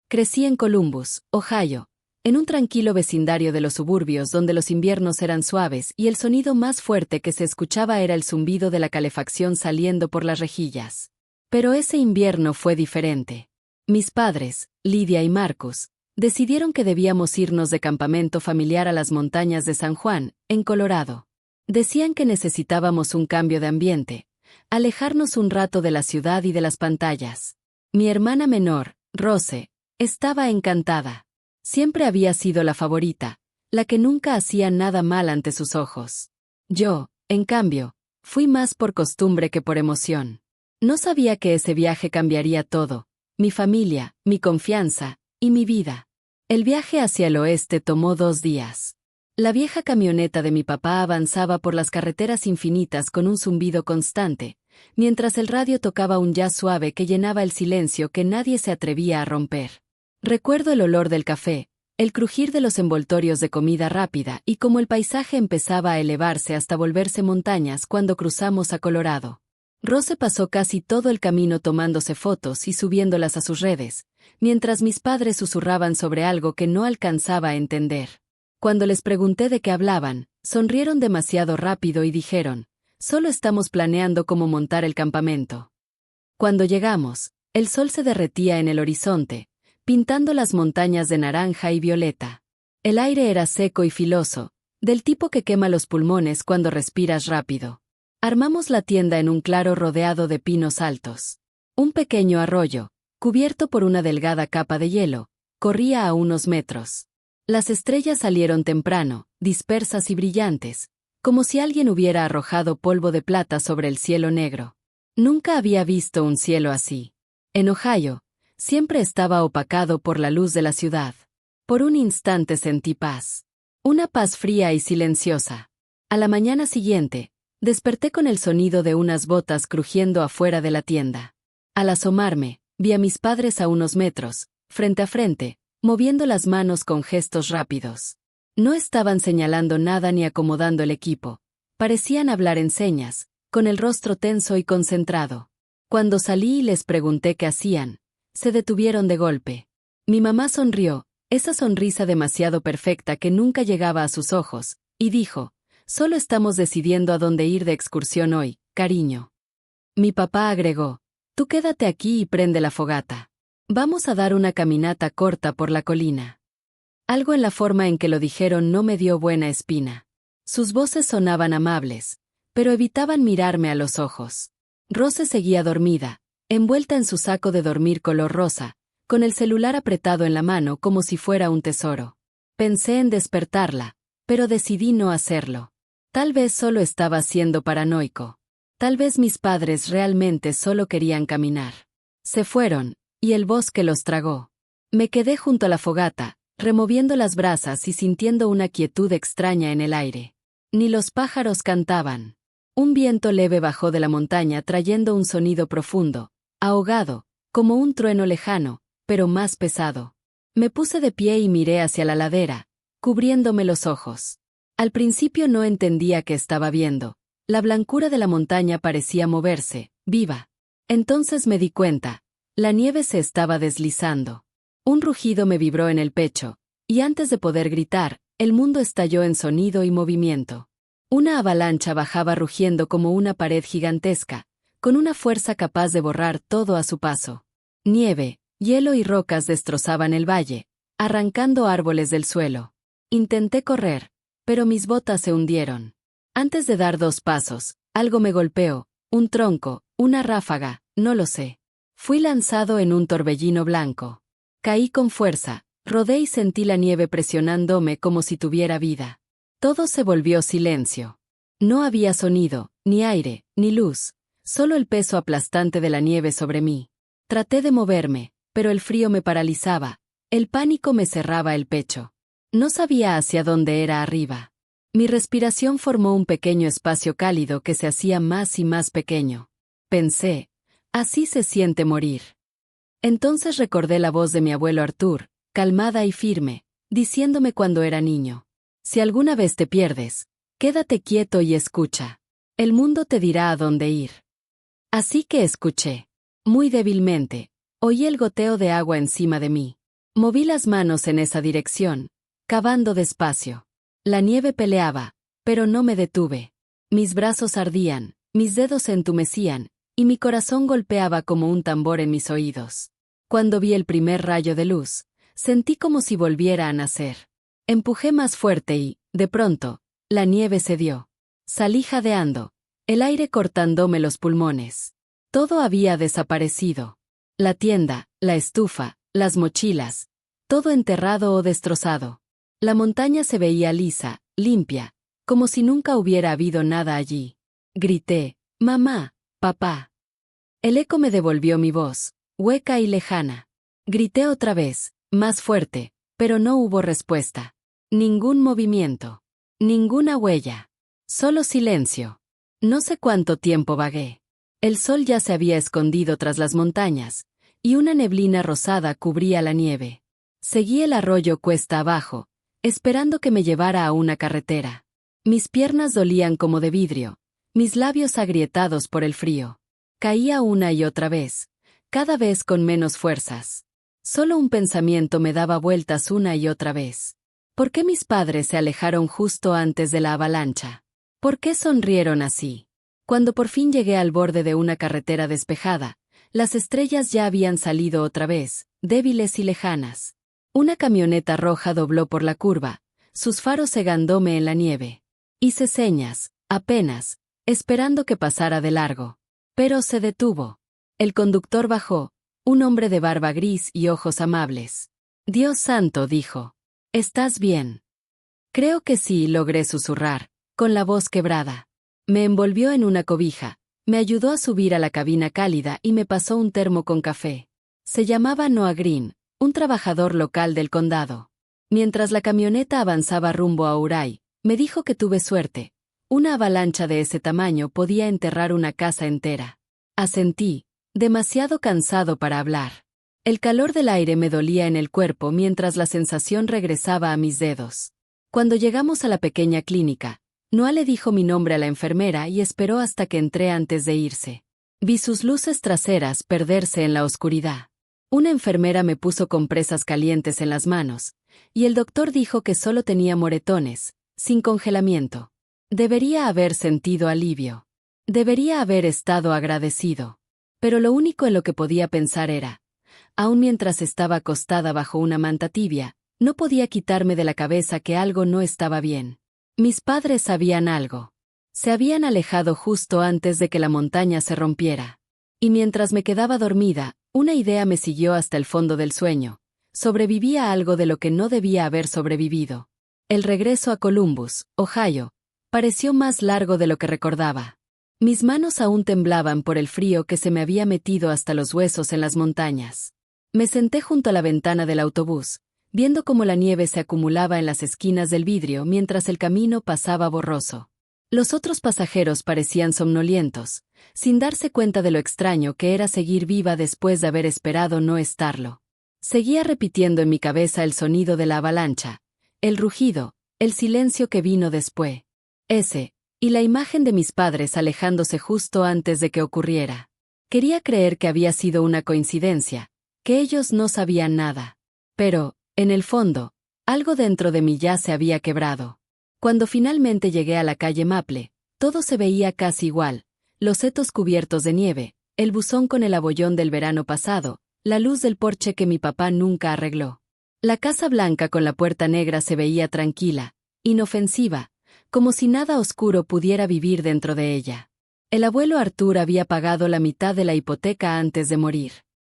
Crecí en Columbus, Ohio, en un tranquilo vecindario de los suburbios donde los inviernos eran suaves y el sonido más fuerte que se escuchaba era el zumbido de la calefacción saliendo por las rejillas. Pero ese invierno fue diferente. Mis padres, Lydia y Marcus, decidieron que debíamos irnos de campamento familiar a las montañas de San Juan, en Colorado. Decían que necesitábamos un cambio de ambiente, alejarnos un rato de la ciudad y de las pantallas. Mi hermana menor, Rose, estaba encantada. Siempre había sido la favorita, la que nunca hacía nada mal ante sus ojos. Yo, en cambio, fui más por costumbre que por emoción. No sabía que ese viaje cambiaría todo, mi familia, mi confianza y mi vida. El viaje hacia el oeste tomó 2 días. La vieja camioneta de mi papá avanzaba por las carreteras infinitas con un zumbido constante, mientras el radio tocaba un jazz suave que llenaba el silencio que nadie se atrevía a romper. Recuerdo el olor del café, el crujir de los envoltorios de comida rápida y cómo el paisaje empezaba a elevarse hasta volverse montañas cuando cruzamos a Colorado. Rose pasó casi todo el camino tomándose fotos y subiéndolas a sus redes, mientras mis padres susurraban sobre algo que no alcanzaba a entender. Cuando les pregunté de qué hablaban, sonrieron demasiado rápido y dijeron, «Solo estamos planeando cómo montar el campamento». Cuando llegamos, el sol se derretía en el horizonte, pintando las montañas de naranja y violeta. El aire era seco y filoso, del tipo que quema los pulmones cuando respiras rápido. Armamos la tienda en un claro rodeado de pinos altos. Un pequeño arroyo, cubierto por una delgada capa de hielo, corría a unos metros. Las estrellas salieron temprano, dispersas y brillantes, como si alguien hubiera arrojado polvo de plata sobre el cielo negro. Nunca había visto un cielo así. En Ohio, siempre estaba opacado por la luz de la ciudad. Por un instante sentí paz. Una paz fría y silenciosa. A la mañana siguiente, desperté con el sonido de unas botas crujiendo afuera de la tienda. Al asomarme, vi a mis padres a unos metros, frente a frente, moviendo las manos con gestos rápidos. No estaban señalando nada ni acomodando el equipo. Parecían hablar en señas, con el rostro tenso y concentrado. Cuando salí y les pregunté qué hacían, se detuvieron de golpe. Mi mamá sonrió, esa sonrisa demasiado perfecta que nunca llegaba a sus ojos, y dijo, «Solo estamos decidiendo a dónde ir de excursión hoy, cariño». Mi papá agregó, «Tú quédate aquí y prende la fogata. Vamos a dar una caminata corta por la colina». Algo en la forma en que lo dijeron no me dio buena espina. Sus voces sonaban amables, pero evitaban mirarme a los ojos. Rose seguía dormida, envuelta en su saco de dormir color rosa, con el celular apretado en la mano como si fuera un tesoro. Pensé en despertarla, pero decidí no hacerlo. Tal vez solo estaba siendo paranoico. Tal vez mis padres realmente solo querían caminar. Se fueron, y el bosque los tragó. Me quedé junto a la fogata, removiendo las brasas y sintiendo una quietud extraña en el aire. Ni los pájaros cantaban. Un viento leve bajó de la montaña trayendo un sonido profundo, ahogado, como un trueno lejano, pero más pesado. Me puse de pie y miré hacia la ladera, cubriéndome los ojos. Al principio no entendía qué estaba viendo. La blancura de la montaña parecía moverse, viva. Entonces me di cuenta. La nieve se estaba deslizando. Un rugido me vibró en el pecho, y antes de poder gritar, el mundo estalló en sonido y movimiento. Una avalancha bajaba rugiendo como una pared gigantesca, con una fuerza capaz de borrar todo a su paso. Nieve, hielo y rocas destrozaban el valle, arrancando árboles del suelo. Intenté correr, pero mis botas se hundieron. Antes de dar 2 pasos, algo me golpeó, un tronco, una ráfaga, no lo sé. Fui lanzado en un torbellino blanco. Caí con fuerza, rodé y sentí la nieve presionándome como si tuviera vida. Todo se volvió silencio. No había sonido, ni aire, ni luz, solo el peso aplastante de la nieve sobre mí. Traté de moverme, pero el frío me paralizaba, el pánico me cerraba el pecho. No sabía hacia dónde era arriba. Mi respiración formó un pequeño espacio cálido que se hacía más y más pequeño. Pensé, así se siente morir. Entonces recordé la voz de mi abuelo Arthur, calmada y firme, diciéndome cuando era niño. Si alguna vez te pierdes, quédate quieto y escucha. El mundo te dirá a dónde ir. Así que escuché. Muy débilmente, oí el goteo de agua encima de mí. Moví las manos en esa dirección, cavando despacio. La nieve peleaba, pero no me detuve. Mis brazos ardían, mis dedos se entumecían, y mi corazón golpeaba como un tambor en mis oídos. Cuando vi el primer rayo de luz, sentí como si volviera a nacer. Empujé más fuerte y, de pronto, la nieve cedió. Salí jadeando, el aire cortándome los pulmones. Todo había desaparecido. La tienda, la estufa, las mochilas, todo enterrado o destrozado. La montaña se veía lisa, limpia, como si nunca hubiera habido nada allí. Grité, «¡Mamá! ¡Papá!». El eco me devolvió mi voz, hueca y lejana. Grité otra vez, más fuerte, pero no hubo respuesta. Ningún movimiento. Ninguna huella. Solo silencio. No sé cuánto tiempo vagué. El sol ya se había escondido tras las montañas, y una neblina rosada cubría la nieve. Seguí el arroyo cuesta abajo, esperando que me llevara a una carretera. Mis piernas dolían como de vidrio, mis labios agrietados por el frío. Caía una y otra vez, cada vez con menos fuerzas. Solo un pensamiento me daba vueltas una y otra vez. ¿Por qué mis padres se alejaron justo antes de la avalancha? ¿Por qué sonrieron así? Cuando por fin llegué al borde de una carretera despejada, las estrellas ya habían salido otra vez, débiles y lejanas. Una camioneta roja dobló por la curva, sus faros cegándome en la nieve. Hice señas, apenas, esperando que pasara de largo. Pero se detuvo. El conductor bajó, un hombre de barba gris y ojos amables. «Dios santo», dijo. «¿Estás bien?» «Creo que sí», logré susurrar, con la voz quebrada. Me envolvió en una cobija, me ayudó a subir a la cabina cálida y me pasó un termo con café. Se llamaba Noah Green, un trabajador local del condado. Mientras la camioneta avanzaba rumbo a Ouray, me dijo que tuve suerte. Una avalancha de ese tamaño podía enterrar una casa entera. Asentí, demasiado cansado para hablar. El calor del aire me dolía en el cuerpo mientras la sensación regresaba a mis dedos. Cuando llegamos a la pequeña clínica, Noah le dijo mi nombre a la enfermera y esperó hasta que entré antes de irse. Vi sus luces traseras perderse en la oscuridad. Una enfermera me puso compresas calientes en las manos, y el doctor dijo que solo tenía moretones, sin congelamiento. Debería haber sentido alivio. Debería haber estado agradecido. Pero lo único en lo que podía pensar era, aun mientras estaba acostada bajo una manta tibia, no podía quitarme de la cabeza que algo no estaba bien. Mis padres sabían algo. Se habían alejado justo antes de que la montaña se rompiera. Y mientras me quedaba dormida, una idea me siguió hasta el fondo del sueño. Sobrevivía a algo de lo que no debía haber sobrevivido. El regreso a Columbus, Ohio, pareció más largo de lo que recordaba. Mis manos aún temblaban por el frío que se me había metido hasta los huesos en las montañas. Me senté junto a la ventana del autobús, viendo cómo la nieve se acumulaba en las esquinas del vidrio mientras el camino pasaba borroso. Los otros pasajeros parecían somnolientos, sin darse cuenta de lo extraño que era seguir viva después de haber esperado no estarlo. Seguía repitiendo en mi cabeza el sonido de la avalancha, el rugido, el silencio que vino después. Y la imagen de mis padres alejándose justo antes de que ocurriera. Quería creer que había sido una coincidencia, que ellos no sabían nada. Pero, en el fondo, algo dentro de mí ya se había quebrado. Cuando finalmente llegué a la calle Maple, todo se veía casi igual, los setos cubiertos de nieve, el buzón con el abollón del verano pasado, la luz del porche que mi papá nunca arregló. La casa blanca con la puerta negra se veía tranquila, inofensiva, como si nada oscuro pudiera vivir dentro de ella. El abuelo Arthur había pagado la mitad de la hipoteca antes de morir.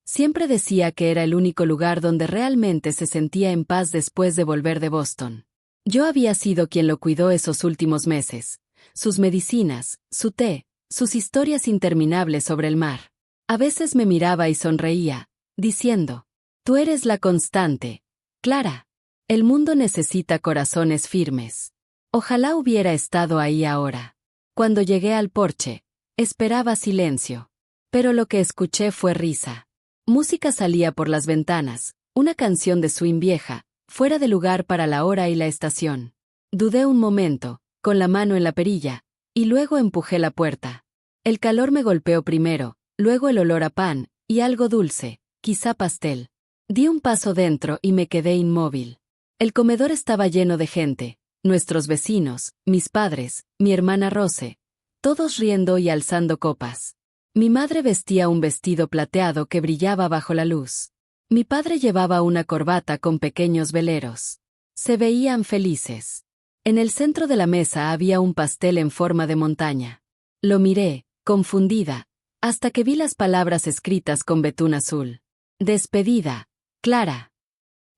Siempre decía que era el único lugar donde realmente se sentía en paz después de volver de Boston. Yo había sido quien lo cuidó esos últimos meses. Sus medicinas, su té, sus historias interminables sobre el mar. A veces me miraba y sonreía, diciendo, «Tú eres la constante, Clara. El mundo necesita corazones firmes». Ojalá hubiera estado ahí ahora. Cuando llegué al porche, esperaba silencio. Pero lo que escuché fue risa. Música salía por las ventanas, una canción de swing vieja, fuera de lugar para la hora y la estación. Dudé un momento, con la mano en la perilla, y luego empujé la puerta. El calor me golpeó primero, luego el olor a pan, y algo dulce, quizá pastel. Di un paso dentro y me quedé inmóvil. El comedor estaba lleno de gente, nuestros vecinos, mis padres, mi hermana Rose, todos riendo y alzando copas. Mi madre vestía un vestido plateado que brillaba bajo la luz. Mi padre llevaba una corbata con pequeños veleros. Se veían felices. En el centro de la mesa había un pastel en forma de montaña. Lo miré, confundida, hasta que vi las palabras escritas con betún azul. Despedida, Clara.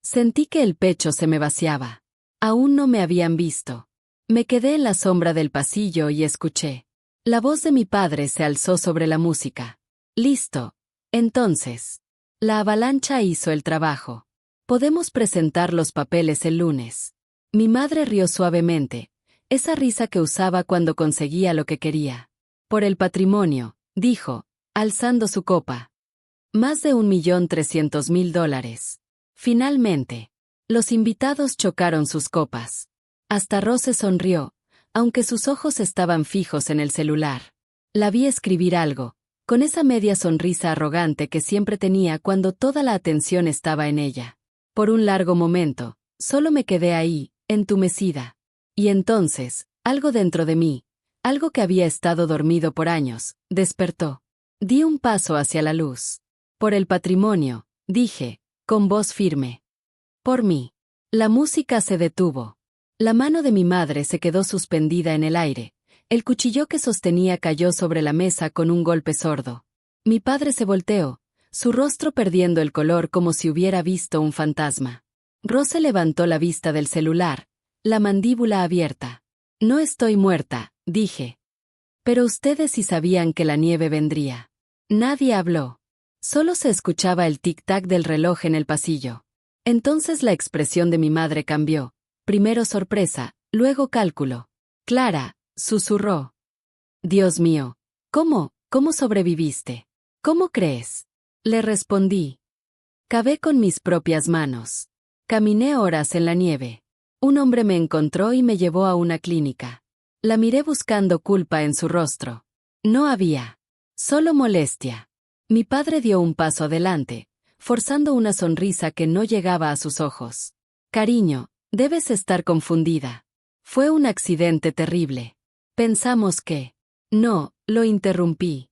Sentí que el pecho se me vaciaba. Aún no me habían visto. Me quedé en la sombra del pasillo y escuché. La voz de mi padre se alzó sobre la música. Listo. Entonces. La avalancha hizo el trabajo. Podemos presentar los papeles el lunes. Mi madre rió suavemente, esa risa que usaba cuando conseguía lo que quería. Por el patrimonio, dijo, alzando su copa. Más de $1.300.000. Finalmente. Los invitados chocaron sus copas. Hasta Rose sonrió, aunque sus ojos estaban fijos en el celular. La vi escribir algo, con esa media sonrisa arrogante que siempre tenía cuando toda la atención estaba en ella. Por un largo momento, solo me quedé ahí, entumecida. Y entonces, algo dentro de mí, algo que había estado dormido por años, despertó. Di un paso hacia la luz. Por el patrimonio, dije, con voz firme. Por mí. La música se detuvo. La mano de mi madre se quedó suspendida en el aire. El cuchillo que sostenía cayó sobre la mesa con un golpe sordo. Mi padre se volteó, su rostro perdiendo el color como si hubiera visto un fantasma. Rose levantó la vista del celular, la mandíbula abierta. No estoy muerta, dije. Pero ustedes sí sabían que la nieve vendría. Nadie habló. Solo se escuchaba el tic-tac del reloj en el pasillo. Entonces la expresión de mi madre cambió. Primero sorpresa, luego cálculo. Clara, susurró. Dios mío, ¿cómo sobreviviste? ¿Cómo crees? Le respondí. Cavé con mis propias manos. Caminé horas en la nieve. Un hombre me encontró y me llevó a una clínica. La miré buscando culpa en su rostro. No había. Solo molestia. Mi padre dio un paso adelante, forzando una sonrisa que no llegaba a sus ojos. Cariño, debes estar confundida. Fue un accidente terrible. Pensamos que... No, lo interrumpí.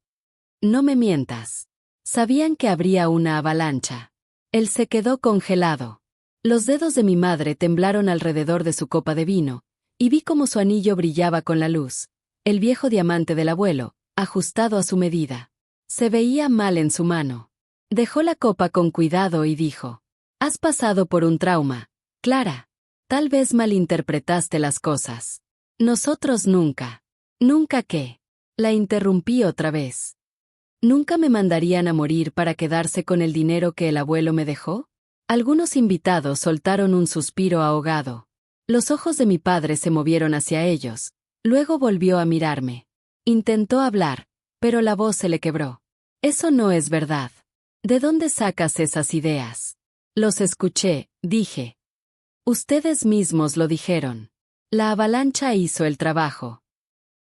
No me mientas. Sabían que habría una avalancha. Él se quedó congelado. Los dedos de mi madre temblaron alrededor de su copa de vino, y vi cómo su anillo brillaba con la luz, el viejo diamante del abuelo, ajustado a su medida. Se veía mal en su mano. Dejó la copa con cuidado y dijo, «Has pasado por un trauma, Clara. Tal vez malinterpretaste las cosas. Nosotros nunca». «¿Nunca qué?». La interrumpí otra vez. ¿Nunca me mandarían a morir para quedarse con el dinero que el abuelo me dejó? Algunos invitados soltaron un suspiro ahogado. Los ojos de mi padre se movieron hacia ellos. Luego volvió a mirarme. Intentó hablar, pero la voz se le quebró. Eso no es verdad. ¿De dónde sacas esas ideas? Los escuché, dije. Ustedes mismos lo dijeron. La avalancha hizo el trabajo.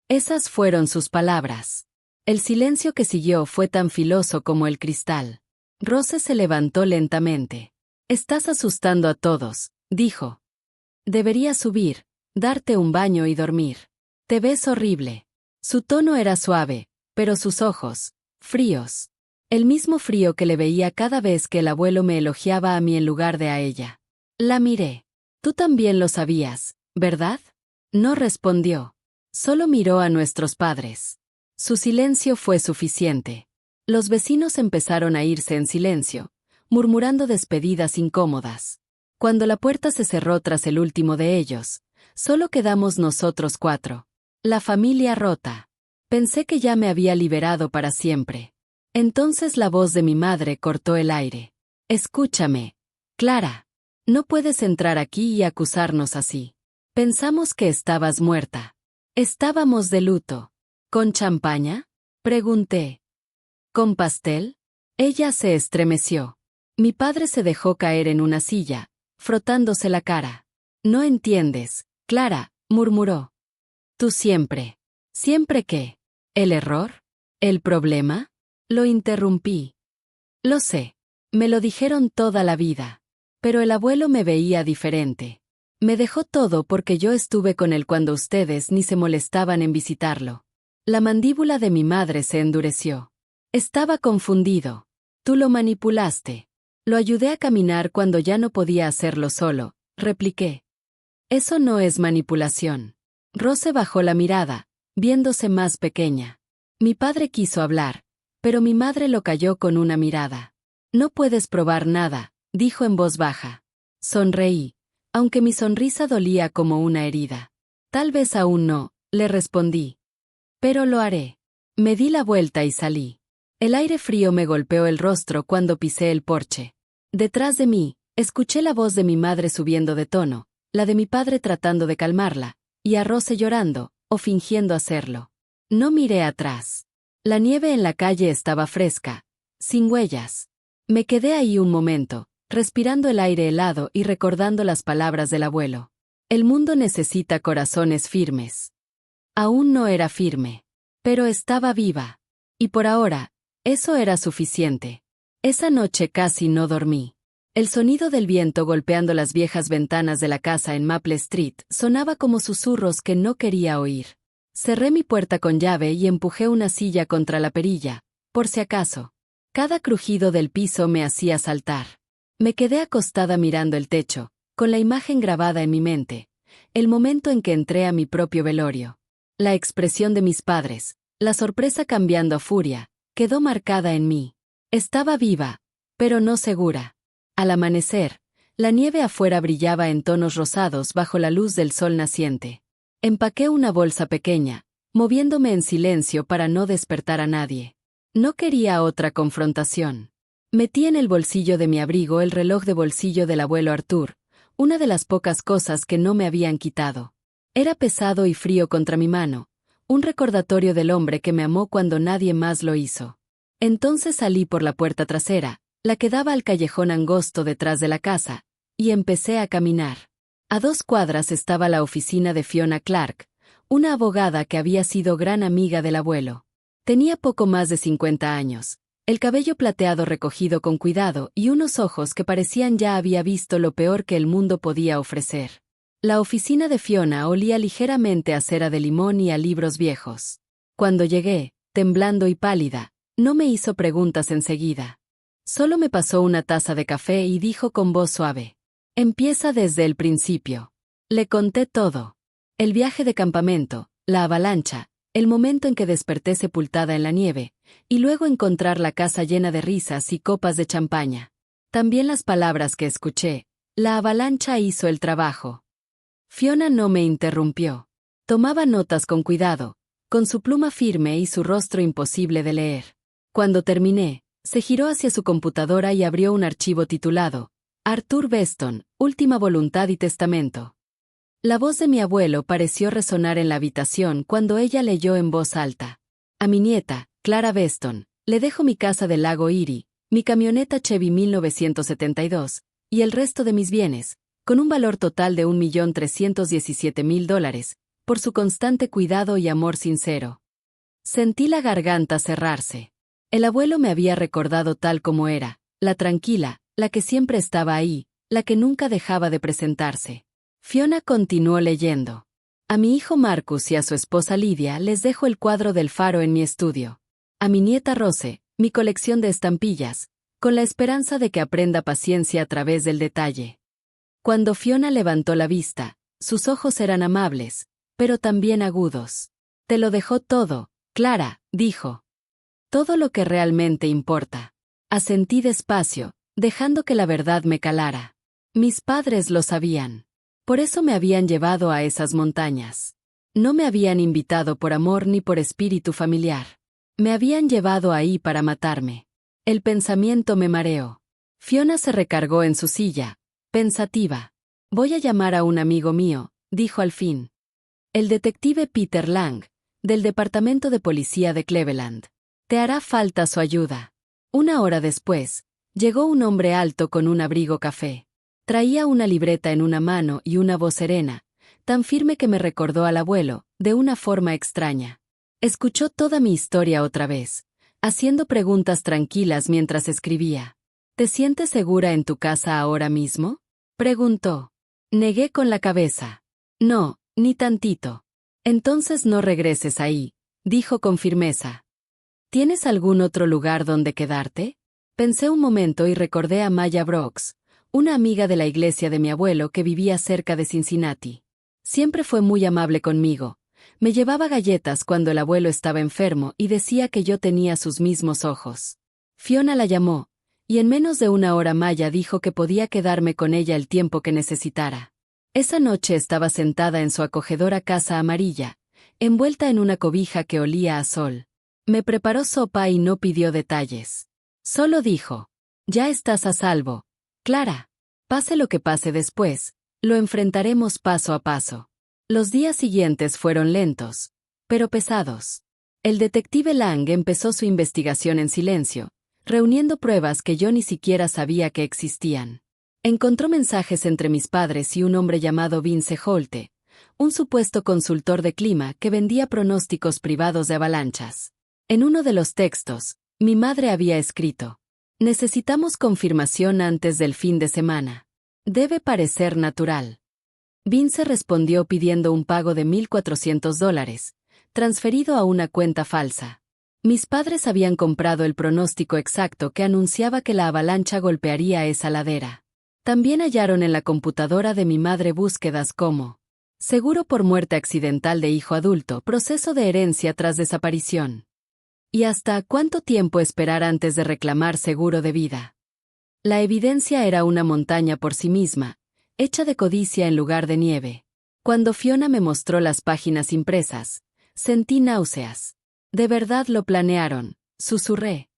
Esas fueron sus palabras. El silencio que siguió fue tan filoso como el cristal. Rose se levantó lentamente. Estás asustando a todos, dijo. Deberías subir, darte un baño y dormir. Te ves horrible. Su tono era suave, pero sus ojos, fríos. El mismo frío que le veía cada vez que el abuelo me elogiaba a mí en lugar de a ella. La miré. Tú también lo sabías, ¿verdad? No respondió. Solo miró a nuestros padres. Su silencio fue suficiente. Los vecinos empezaron a irse en silencio, murmurando despedidas incómodas. Cuando la puerta se cerró tras el último de ellos, solo quedamos nosotros cuatro. La familia rota. Pensé que ya me había liberado para siempre. Entonces la voz de mi madre cortó el aire. Escúchame, Clara. No puedes entrar aquí y acusarnos así. Pensamos que estabas muerta. Estábamos de luto. ¿Con champaña? Pregunté. ¿Con pastel? Ella se estremeció. Mi padre se dejó caer en una silla, frotándose la cara. No entiendes, Clara, murmuró. Tú siempre. ¿Siempre qué? ¿El error? ¿El problema? Lo interrumpí. Lo sé. Me lo dijeron toda la vida. Pero el abuelo me veía diferente. Me dejó todo porque yo estuve con él cuando ustedes ni se molestaban en visitarlo. La mandíbula de mi madre se endureció. Estaba confundido. Tú lo manipulaste. Lo ayudé a caminar cuando ya no podía hacerlo solo, repliqué. Eso no es manipulación. Rose bajó la mirada, viéndose más pequeña. Mi padre quiso hablar, pero mi madre lo calló con una mirada. No puedes probar nada, dijo en voz baja. Sonreí, aunque mi sonrisa dolía como una herida. Tal vez aún no, le respondí. Pero lo haré. Me di la vuelta y salí. El aire frío me golpeó el rostro cuando pisé el porche. Detrás de mí, escuché la voz de mi madre subiendo de tono, la de mi padre tratando de calmarla, y a Rose llorando, o fingiendo hacerlo. No miré atrás. La nieve en la calle estaba fresca, sin huellas. Me quedé ahí un momento, respirando el aire helado y recordando las palabras del abuelo. El mundo necesita corazones firmes. Aún no era firme, pero estaba viva. Y por ahora, eso era suficiente. Esa noche casi no dormí. El sonido del viento golpeando las viejas ventanas de la casa en Maple Street sonaba como susurros que no quería oír. Cerré mi puerta con llave y empujé una silla contra la perilla, por si acaso. Cada crujido del piso me hacía saltar. Me quedé acostada mirando el techo, con la imagen grabada en mi mente, el momento en que entré a mi propio velorio. La expresión de mis padres, la sorpresa cambiando a furia, quedó marcada en mí. Estaba viva, pero no segura. Al amanecer, la nieve afuera brillaba en tonos rosados bajo la luz del sol naciente. Empaqué una bolsa pequeña, moviéndome en silencio para no despertar a nadie. No quería otra confrontación. Metí en el bolsillo de mi abrigo el reloj de bolsillo del abuelo Arthur, una de las pocas cosas que no me habían quitado. Era pesado y frío contra mi mano, un recordatorio del hombre que me amó cuando nadie más lo hizo. Entonces salí por la puerta trasera, la que daba al callejón angosto detrás de la casa, y empecé a caminar. A 2 cuadras estaba la oficina de Fiona Clark, una abogada que había sido gran amiga del abuelo. Tenía poco más de 50 años, el cabello plateado recogido con cuidado y unos ojos que parecían ya había visto lo peor que el mundo podía ofrecer. La oficina de Fiona olía ligeramente a cera de limón y a libros viejos. Cuando llegué, temblando y pálida, no me hizo preguntas enseguida. Solo me pasó una taza de café y dijo con voz suave. Empieza desde el principio. Le conté todo. El viaje de campamento, la avalancha, el momento en que desperté sepultada en la nieve, y luego encontrar la casa llena de risas y copas de champaña. También las palabras que escuché. La avalancha hizo el trabajo. Fiona no me interrumpió. Tomaba notas con cuidado, con su pluma firme y su rostro imposible de leer. Cuando terminé, se giró hacia su computadora y abrió un archivo titulado Arthur Weston, Última Voluntad y Testamento. La voz de mi abuelo pareció resonar en la habitación cuando ella leyó en voz alta. A mi nieta, Clara Weston, le dejo mi casa del lago Erie, mi camioneta Chevy 1972, y el resto de mis bienes, con un valor total de $1.317.000, por su constante cuidado y amor sincero. Sentí la garganta cerrarse. El abuelo me había recordado tal como era, la tranquila, la que siempre estaba ahí, la que nunca dejaba de presentarse. Fiona continuó leyendo. A mi hijo Marcus y a su esposa Lydia les dejo el cuadro del faro en mi estudio. A mi nieta Rose, mi colección de estampillas, con la esperanza de que aprenda paciencia a través del detalle. Cuando Fiona levantó la vista, sus ojos eran amables, pero también agudos. Te lo dejó todo, Clara, dijo. Todo lo que realmente importa. Asentí despacio, dejando que la verdad me calara. Mis padres lo sabían. Por eso me habían llevado a esas montañas. No me habían invitado por amor ni por espíritu familiar. Me habían llevado ahí para matarme. El pensamiento me mareó. Fiona se recargó en su silla, pensativa. Voy a llamar a un amigo mío, dijo al fin. El detective Peter Lang, del Departamento de Policía de Cleveland. Te hará falta su ayuda. 1 hora después, llegó un hombre alto con un abrigo café. Traía una libreta en una mano y una voz serena, tan firme que me recordó al abuelo, de una forma extraña. Escuchó toda mi historia otra vez, haciendo preguntas tranquilas mientras escribía. ¿Te sientes segura en tu casa ahora mismo? Preguntó. Negué con la cabeza. No, ni tantito. Entonces no regreses ahí, dijo con firmeza. ¿Tienes algún otro lugar donde quedarte? Pensé un momento y recordé a Maya Brooks, una amiga de la iglesia de mi abuelo que vivía cerca de Cincinnati. Siempre fue muy amable conmigo. Me llevaba galletas cuando el abuelo estaba enfermo y decía que yo tenía sus mismos ojos. Fiona la llamó, y en menos de una hora Maya dijo que podía quedarme con ella el tiempo que necesitara. Esa noche estaba sentada en su acogedora casa amarilla, envuelta en una cobija que olía a sol. Me preparó sopa y no pidió detalles. Solo dijo, ya estás a salvo, Clara. Pase lo que pase después, lo enfrentaremos paso a paso. Los días siguientes fueron lentos, pero pesados. El detective Lang empezó su investigación en silencio, reuniendo pruebas que yo ni siquiera sabía que existían. Encontró mensajes entre mis padres y un hombre llamado Vince Holte, un supuesto consultor de clima que vendía pronósticos privados de avalanchas. En uno de los textos, mi madre había escrito: necesitamos confirmación antes del fin de semana. Debe parecer natural. Vince respondió pidiendo un pago de $1,400, transferido a una cuenta falsa. Mis padres habían comprado el pronóstico exacto que anunciaba que la avalancha golpearía esa ladera. También hallaron en la computadora de mi madre búsquedas como seguro por muerte accidental de hijo adulto, proceso de herencia tras desaparición. ¿Y hasta cuánto tiempo esperar antes de reclamar seguro de vida? La evidencia era una montaña por sí misma, hecha de codicia en lugar de nieve. Cuando Fiona me mostró las páginas impresas, sentí náuseas. De verdad lo planearon, susurré.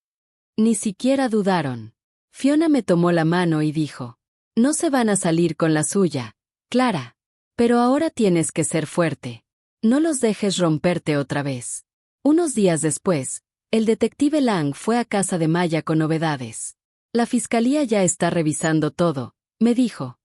Ni siquiera dudaron. Fiona me tomó la mano y dijo: no se van a salir con la suya, Clara. Pero ahora tienes que ser fuerte. No los dejes romperte otra vez. Unos días después, el detective Lang fue a casa de Maya con novedades. La fiscalía ya está revisando todo, me dijo.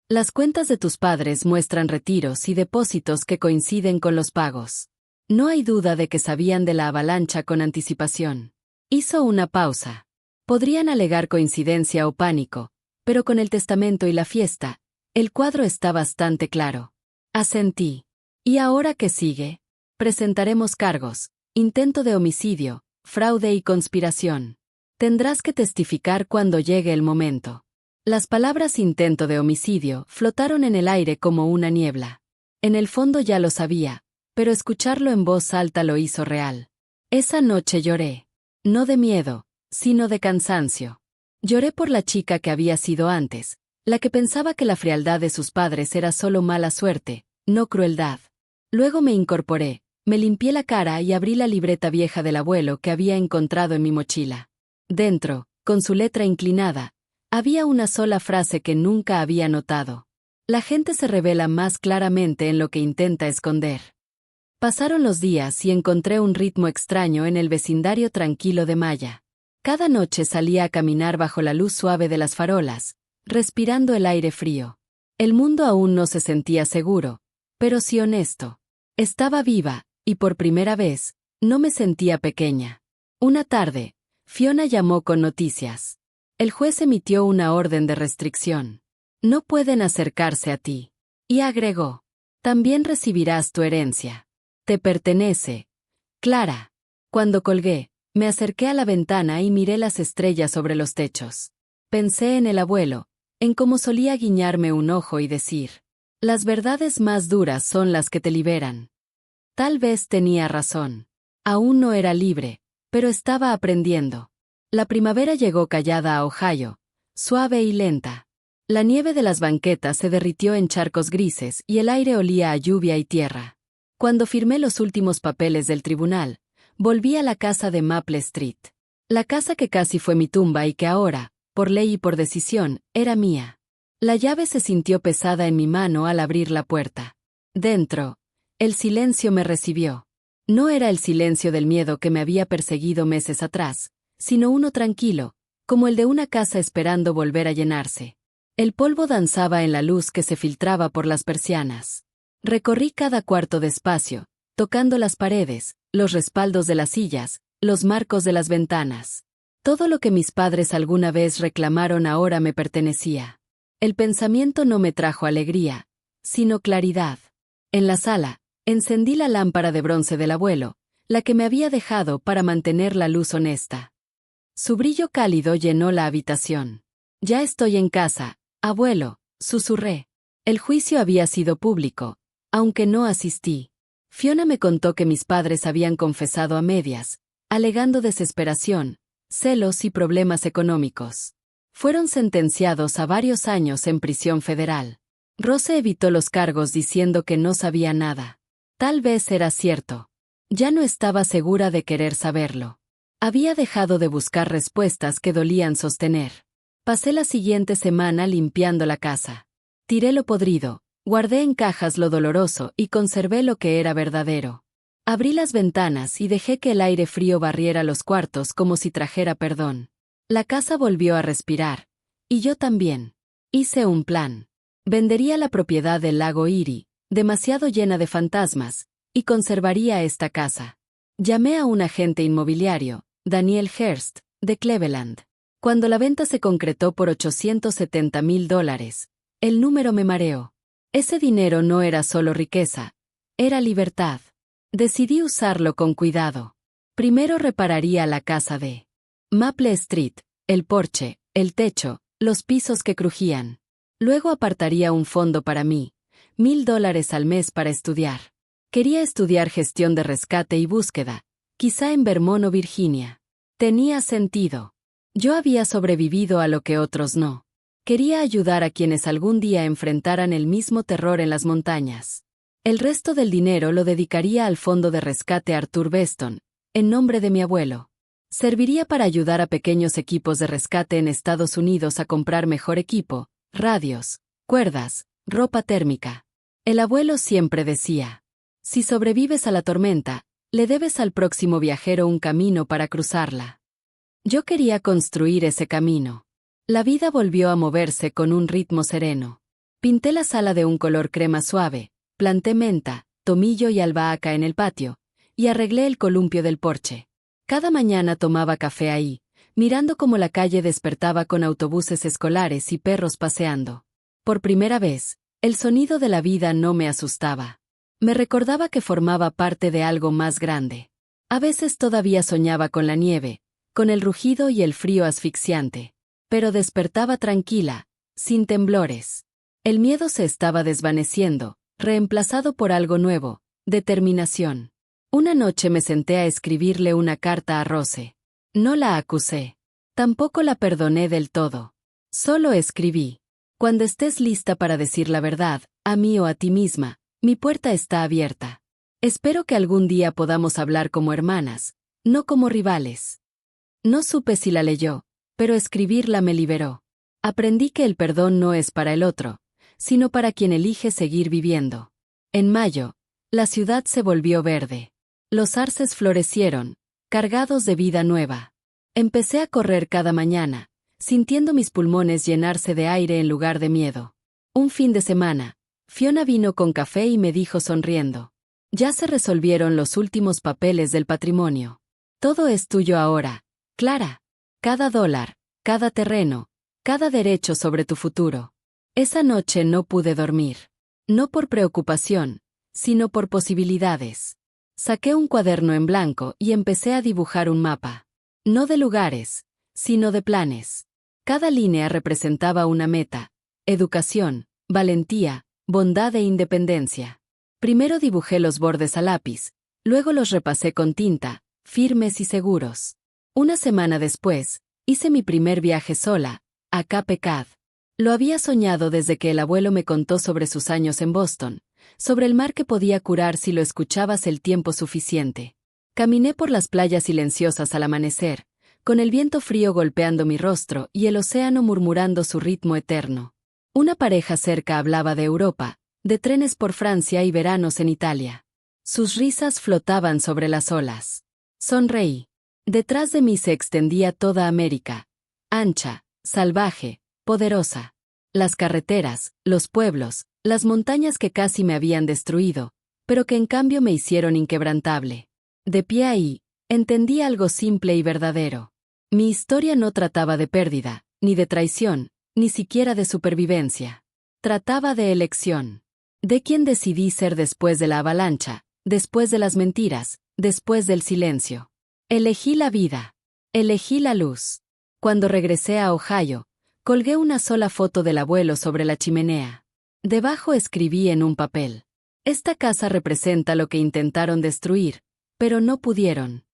Las cuentas de tus padres muestran retiros y depósitos que coinciden con los pagos. No hay duda de que sabían de la avalancha con anticipación. Hizo una pausa. Podrían alegar coincidencia o pánico, pero con el testamento y la fiesta, el cuadro está bastante claro. Asentí. ¿Y ahora qué sigue? Presentaremos cargos: intento de homicidio, fraude y conspiración. Tendrás que testificar cuando llegue el momento. Las palabras intento de homicidio flotaron en el aire como una niebla. En el fondo ya lo sabía, pero escucharlo en voz alta lo hizo real. Esa noche lloré. No de miedo, sino de cansancio. Lloré por la chica que había sido antes, la que pensaba que la frialdad de sus padres era solo mala suerte, no crueldad. Luego me incorporé, me limpié la cara y abrí la libreta vieja del abuelo que había encontrado en mi mochila. Dentro, con su letra inclinada, había una sola frase que nunca había notado: la gente se revela más claramente en lo que intenta esconder. Pasaron los días y encontré un ritmo extraño en el vecindario tranquilo de Maya. Cada noche salía a caminar bajo la luz suave de las farolas, respirando el aire frío. El mundo aún no se sentía seguro, pero sí honesto. Estaba viva, y por primera vez, no me sentía pequeña. Una tarde, Fiona llamó con noticias. El juez emitió una orden de restricción. No pueden acercarse a ti. Y agregó: también recibirás tu herencia. Te pertenece, Clara. Cuando colgué, me acerqué a la ventana y miré las estrellas sobre los techos. Pensé en el abuelo, en cómo solía guiñarme un ojo y decir: las verdades más duras son las que te liberan. Tal vez tenía razón. Aún no era libre, pero estaba aprendiendo. La primavera llegó callada a Ohio, suave y lenta. La nieve de las banquetas se derritió en charcos grises y el aire olía a lluvia y tierra. Cuando firmé los últimos papeles del tribunal, volví a la casa de Maple Street. La casa que casi fue mi tumba y que ahora, por ley y por decisión, era mía. La llave se sintió pesada en mi mano al abrir la puerta. Dentro, el silencio me recibió. No era el silencio del miedo que me había perseguido meses atrás, sino uno tranquilo, como el de una casa esperando volver a llenarse. El polvo danzaba en la luz que se filtraba por las persianas. Recorrí cada cuarto despacio, tocando las paredes, los respaldos de las sillas, los marcos de las ventanas. Todo lo que mis padres alguna vez reclamaron ahora me pertenecía. El pensamiento no me trajo alegría, sino claridad. En la sala, encendí la lámpara de bronce del abuelo, la que me había dejado para mantener la luz honesta. Su brillo cálido llenó la habitación. «Ya estoy en casa, abuelo», susurré. El juicio había sido público, aunque no asistí. Fiona me contó que mis padres habían confesado a medias, alegando desesperación, celos y problemas económicos. Fueron sentenciados a varios años en prisión federal. Rose evitó los cargos diciendo que no sabía nada. Tal vez era cierto. Ya no estaba segura de querer saberlo. Había dejado de buscar respuestas que dolían sostener. Pasé la siguiente semana limpiando la casa. Tiré lo podrido, guardé en cajas lo doloroso y conservé lo que era verdadero. Abrí las ventanas y dejé que el aire frío barriera los cuartos como si trajera perdón. La casa volvió a respirar. Y yo también. Hice un plan. Vendería la propiedad del lago Erie, demasiado llena de fantasmas, y conservaría esta casa. Llamé a un agente inmobiliario, Daniel Hearst, de Cleveland. Cuando la venta se concretó por $870,000, el número me mareó. Ese dinero no era solo riqueza, era libertad. Decidí usarlo con cuidado. Primero repararía la casa de Maple Street, el porche, el techo, los pisos que crujían. Luego apartaría un fondo para mí, $1,000 al mes para estudiar. Quería estudiar gestión de rescate y búsqueda, quizá en Vermont o Virginia. Tenía sentido. Yo había sobrevivido a lo que otros no. Quería ayudar a quienes algún día enfrentaran el mismo terror en las montañas. El resto del dinero lo dedicaría al fondo de rescate Arthur Beston, en nombre de mi abuelo. Serviría para ayudar a pequeños equipos de rescate en Estados Unidos a comprar mejor equipo, radios, cuerdas, ropa térmica. El abuelo siempre decía: si sobrevives a la tormenta, le debes al próximo viajero un camino para cruzarla. Yo quería construir ese camino. La vida volvió a moverse con un ritmo sereno. Pinté la sala de un color crema suave, planté menta, tomillo y albahaca en el patio, y arreglé el columpio del porche. Cada mañana tomaba café ahí, mirando cómo la calle despertaba con autobuses escolares y perros paseando. Por primera vez, el sonido de la vida no me asustaba. Me recordaba que formaba parte de algo más grande. A veces todavía soñaba con la nieve, con el rugido y el frío asfixiante. Pero despertaba tranquila, sin temblores. El miedo se estaba desvaneciendo, reemplazado por algo nuevo, determinación. Una noche me senté a escribirle una carta a Rose. No la acusé. Tampoco la perdoné del todo. Solo escribí: cuando estés lista para decir la verdad, a mí o a ti misma, mi puerta está abierta. Espero que algún día podamos hablar como hermanas, no como rivales. No supe si la leyó, pero escribirla me liberó. Aprendí que el perdón no es para el otro, sino para quien elige seguir viviendo. En mayo, la ciudad se volvió verde. Los arces florecieron, cargados de vida nueva. Empecé a correr cada mañana, sintiendo mis pulmones llenarse de aire en lugar de miedo. Un fin de semana, Fiona vino con café y me dijo sonriendo: ya se resolvieron los últimos papeles del patrimonio. Todo es tuyo ahora, Clara. Cada dólar, cada terreno, cada derecho sobre tu futuro. Esa noche no pude dormir. No por preocupación, sino por posibilidades. Saqué un cuaderno en blanco y empecé a dibujar un mapa. No de lugares, sino de planes. Cada línea representaba una meta: educación, valentía, bondad e independencia. Primero dibujé los bordes a lápiz, luego los repasé con tinta, firmes y seguros. Una semana después, hice mi primer viaje sola, a Cape Cod. Lo había soñado desde que el abuelo me contó sobre sus años en Boston, sobre el mar que podía curar si lo escuchabas el tiempo suficiente. Caminé por las playas silenciosas al amanecer, con el viento frío golpeando mi rostro y el océano murmurando su ritmo eterno. Una pareja cerca hablaba de Europa, de trenes por Francia y veranos en Italia. Sus risas flotaban sobre las olas. Sonreí. Detrás de mí se extendía toda América, ancha, salvaje, poderosa. Las carreteras, los pueblos, las montañas que casi me habían destruido, pero que en cambio me hicieron inquebrantable. De pie ahí, entendí algo simple y verdadero. Mi historia no trataba de pérdida, ni de traición, ni siquiera de supervivencia. Trataba de elección. De quién decidí ser después de la avalancha, después de las mentiras, después del silencio. Elegí la vida. Elegí la luz. Cuando regresé a Ohio, colgué una sola foto del abuelo sobre la chimenea. Debajo escribí en un papel: esta casa representa lo que intentaron destruir, pero no pudieron.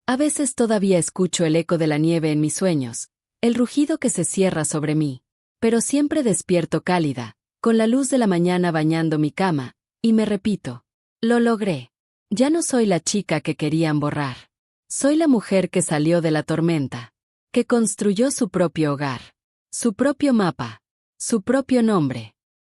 A veces todavía escucho el eco de la nieve en mis sueños, el rugido que se cierra sobre mí, pero siempre despierto cálida, con la luz de la mañana bañando mi cama, y me repito: lo logré. Ya no soy la chica que querían borrar. Soy la mujer que salió de la tormenta, que construyó su propio hogar, su propio mapa, su propio nombre.